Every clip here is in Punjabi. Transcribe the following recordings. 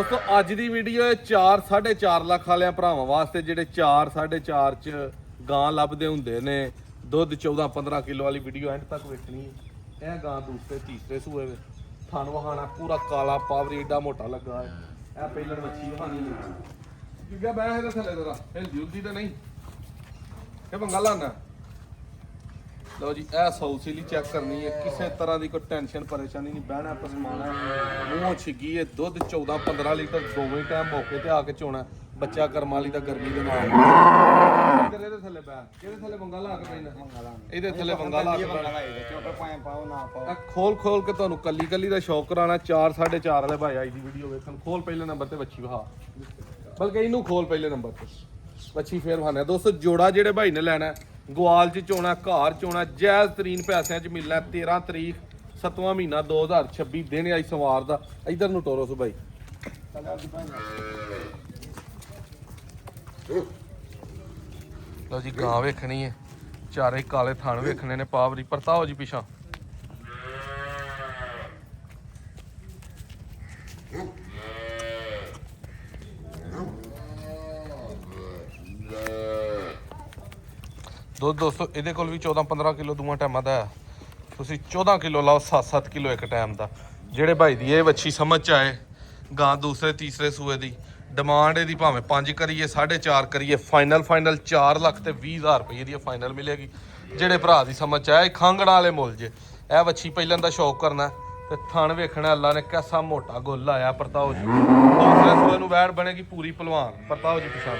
ਦੋਸਤੋ ਅੱਜ ਦੀ ਵੀਡੀਓ ਹੈ 4.5 ਲੱਖ ਵਾਲਿਆਂ ਭਰਾਵਾਂ ਵਾਸਤੇ ਜਿਹੜੇ 4.5 ਚ ਗਾਂ ਲੱਭਦੇ ਹੁੰਦੇ ਨੇ। ਦੁੱਧ 14-15 ਕਿਲੋ ਵਾਲੀ ਵੀਡੀਓ ਐਂਡ ਤੱਕ ਵੇਖਣੀ ਹੈ। ਇਹ ਗਾਂ ਦੂਸਰੇ ਤੀਸਰੇ ਸੂਏ ਵਿੱਚ ਥਣ ਵਹਾਣਾ ਪੂਰਾ ਕਾਲਾ ਪਾਵਰ ਏਡਾ ਮੋਟਾ ਲੱਗਾ ਹੈ। ਇਹ ਪਹਿਲਣ ਮੱਛੀ ਵਹਾਣੀ ਕਿਉਂਕਿ ਬੈ ਇਹਦੇ ਥੱਲੇ ਜਰਾ ਹਿਲ ਜੁਲਦੀ ਤਾਂ ਨਹੀਂ ਇਹ ਬੰਗਾ ਲਾਣਾ। ਲਓ ਜੀ ਇਹ ਸੌਸੀਲੀ ਚੈੱਕ ਕਰਨੀ ਹੈ, ਕਿਸੇ ਤਰ੍ਹਾਂ ਦੀ ਕੋਈ ਟੈਨਸ਼ਨ ਪਰੇਸ਼ਾਨੀ ਨਹੀਂ, ਬਹਿਣਾ ਪਸਮਾਣਾ ਮੂੰਹ ਛਿੱਗੀ ਹੈ। ਦੁੱਧ 14-15 ਲੀਟਰ ਦੋਵੇਂ ਟਾਈਮ ਮੌਕੇ ਤੇ ਆ ਕੇ ਚੋਣਾ। ਬੱਚਾ ਕਰਮ ਵਾਲੀ ਦਾ ਗਰਮੀ ਦੇ ਨਾਲ ਇਹਦੇ ਥੱਲੇ ਬੈ ਇਹਦੇ ਥੱਲੇ ਬੰਗਾ ਲਾ ਕੇ ਪੈਣਾ, ਇਹਦੇ ਥੱਲੇ ਬੰਗਾ ਲਾ ਕੇ ਪੈਣਾ। ਖੋਲ ਕੇ ਤੁਹਾਨੂੰ ਕੱਲੀ ਦਾ ਸ਼ੌਕ ਕਰਾਣਾ। 4.5 ਵਾਲੇ ਭਾਈ ਅੱਜ ਦੀ ਵੀਡੀਓ ਵੇਖਣ। ਖੋਲ ਪਹਿਲੇ ਨੰਬਰ ਤੇ ਵੱਛੀ ਵਹਾ, ਬਲਕਿ ਇਹਨੂੰ ਖੋਲ ਪਹਿਲੇ ਨੰਬਰ ਤੇ ਵੱਛੀ ਫੇਰ ਵਹਾਣਾ। ਦੋਸਤੋ ਜੋੜਾ ਜਿਹੜੇ ਭਾਈ ਨੇ ਲੈਣਾ ਗਵਾਲ ਚ ਚੋਣਾ, ਘਰ ਚੋਣਾ, ਜਾਇਜ਼ ਤਰੀਨ ਪੈਸਿਆਂ ਚ ਮਿਲਣਾ। 13 ਤਰੀਕ 7ਵਾਂ ਮਹੀਨਾ 2026 ਦਿਨ ਆਈ ਸਵਾਰ ਦਾ। ਇਧਰ ਨੂੰ ਟੋਰੋ ਸੋ ਭਾਈ। ਲਓ ਜੀ ਗਾਂ ਵੇਖਣੀ ਹੈ, ਚਾਰੇ ਕਾਲੇ ਥਣ ਵੇਖਣੇ ਨੇ। ਪਾਵਰੀ ਪਰਤਾਓ ਜੀ ਪਿਛਾ। ਦੁੱਧ ਦੋਸਤੋ ਇਹਦੇ ਕੋਲ ਵੀ 14-15 ਕਿਲੋ ਦੂਆਂ ਟਾਈਮਾਂ ਦਾ ਹੈ। ਤੁਸੀਂ 14 ਕਿਲੋ ਲਾਓ, 7-7 ਕਿਲੋ ਇੱਕ ਟਾਈਮ ਦਾ। ਜਿਹੜੇ ਭਾਈ ਦੀ ਇਹ ਵੱਛੀ ਸਮਝ ਚ ਆਏ ਗਾਂ ਦੂਸਰੇ ਤੀਸਰੇ ਸੂਏ ਦੀ ਡਿਮਾਂਡ ਇਹਦੀ ਭਾਵੇਂ 5 ਕਰੀਏ 4.5 ਕਰੀਏ, ਫਾਈਨਲ 4 ਲੱਖ ਤੇ 20,000 ਰੁਪਏ ਦੀ ਫਾਈਨਲ ਮਿਲੇਗੀ। ਜਿਹੜੇ ਭਰਾ ਦੀ ਸਮਝ ਚ ਆਏ ਖਾਂਗਣਾ ਵਾਲੇ ਮੁੱਲ ਜੇ। ਇਹ ਵੱਛੀ ਪਹਿਲਾਂ ਦਾ ਸ਼ੌਕ ਕਰਨਾ ਤੇ ਥਣ ਵੇਖਣਾ। ਅੱਲਾ ਨੇ ਕਿਹਦਾ ਮੋਟਾ ਗੁੱਲ ਆਇਆ। ਪਰਤਾਓ ਜੀ ਦੂਸਰੇ ਸੂਏ ਨੂੰ ਵੈੜ ਬਣੇਗੀ ਪੂਰੀ ਭਲਵਾਨ। ਪਰਤਾਓ ਜੀ ਪਛਾਣ।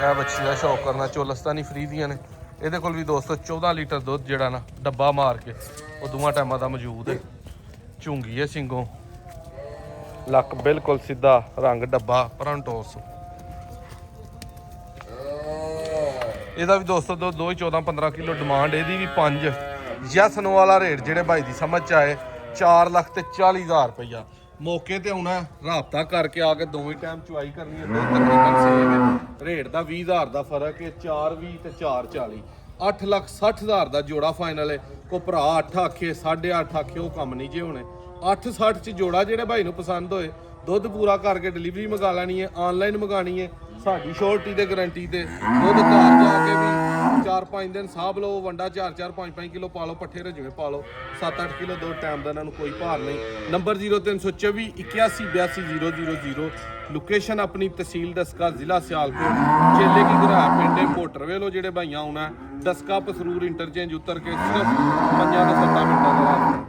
ਇਹ ਵੱਛੀ ਦਾ ਸ਼ੌਕ ਕਰਨਾ। ਚੋਲਸਤਾਨੀ ਫਰੀ ਦੀਆਂ ਨੇ ਇਹਦੇ ਕੋਲ ਵੀ ਦੋਸਤੋ। 14 ਲੀਟਰ ਦੁੱਧ ਜਿਹੜਾ ਨਾ ਡੱਬਾ ਮਾਰ ਕੇ ਉਹ ਦੋਵਾਂ ਟਾਈਮਾਂ ਦਾ ਮੌਜੂਦ ਹੈ। ਝੁੰਗੀ ਹੈ ਸਿੰਘੋਂ, ਲੱਕ ਬਿਲਕੁਲ ਸਿੱਧਾ, ਰੰਗ ਡੱਬਾ ਪਰੰਟੋਸ। ਇਹਦਾ ਵੀ ਦੋਸਤੋ ਦੋ ਹੀ 14-15 ਕਿਲੋ ਡਿਮਾਂਡ। ਇਹਦੀ ਵੀ 5 ਯਸ ਨੋ ਵਾਲਾ ਰੇਟ ਜਿਹੜੇ ਭਾਈ ਦੀ ਸਮਝ ਚ ਆਏ 4 ਲੱਖ ਤੇ 40,000 ਰੁਪਈਆ। ਮੌਕੇ ਤੇ ਆਉਣਾ, ਰਾਬਤਾ ਕਰਕੇ ਆ ਕੇ ਦੋਵੇਂ ਟਾਈਮ ਚੁਆਈ ਕਰਨੀ ਹੈ। ਦੁੱਧ ਤਕਰੀਬਨ ਸੇਮ ਹੈ। ਰੇਟ ਦਾ 20,000 ਦਾ ਫਰਕ ਹੈ। 420 ਤੇ 440 8,60,000 ਦਾ ਜੋੜਾ ਫਾਈਨਲ ਹੈ। ਕੋ ਭਰਾ 8 ਆਖੇ 8.5 ਆਖੇ ਉਹ ਕੰਮ ਨਹੀਂ ਜੇ ਹੋਣੇ। 860 ਚ ਜੋੜਾ ਜਿਹੜੇ ਭਾਈ ਨੂੰ ਪਸੰਦ ਹੋਏ ਦੁੱਧ ਪੂਰਾ ਕਰਕੇ ਡਿਲੀਵਰੀ ਮੰਗਾ ਲੈਣੀ ਹੈ, ਆਨਲਾਈਨ ਮੰਗਾਣੀ ਹੈ। ਸਾਡੀ ਸ਼ੋਰਟੀ ਤੇ ਗਾਰੰਟੀ ਤੇ ਦੁੱਧ ਘਰ ਜਾ ਕੇ ਵੀ 4-5 ਦਿਨ ਸਾਂਭ ਲਓ। ਵੰਡਾ 4-4 5-5 ਕਿਲੋ ਪਾ ਲਓ, ਪੱਠੇ ਰਜਵੇਂ ਪਾ ਲਓ। 7-8 ਕਿਲੋ ਦੋ ਟਾਈਮ ਦਾ ਇਹਨਾਂ ਨੂੰ ਕੋਈ ਭਾਰ ਨਹੀਂ। ਨੰਬਰ 0324 81 82 000। ਲੋਕੇਸ਼ਨ ਆਪਣੀ ਤਹਿਸੀਲ ਡਸਕਾ, ਜ਼ਿਲ੍ਹਾ ਸਿਆਲਕੋਟ, ਚੇਲੇ ਕੀ ਘਰਾ ਪਿੰਡੇ ਮੋਟਰ ਵੇਲੋ। ਜਿਹੜੇ ਭਾਈਆਂ ਆਉਣਾ ਡਸਕਾ ਪਸਰੂਰ ਇੰਟਰਚੇਂਜ ਉਤਰ ਕੇ ਸਿਰਫ 5 ਤੋਂ 7 ਮਿੰਟਾਂ ਦਾ ਰਾਸਤਾ।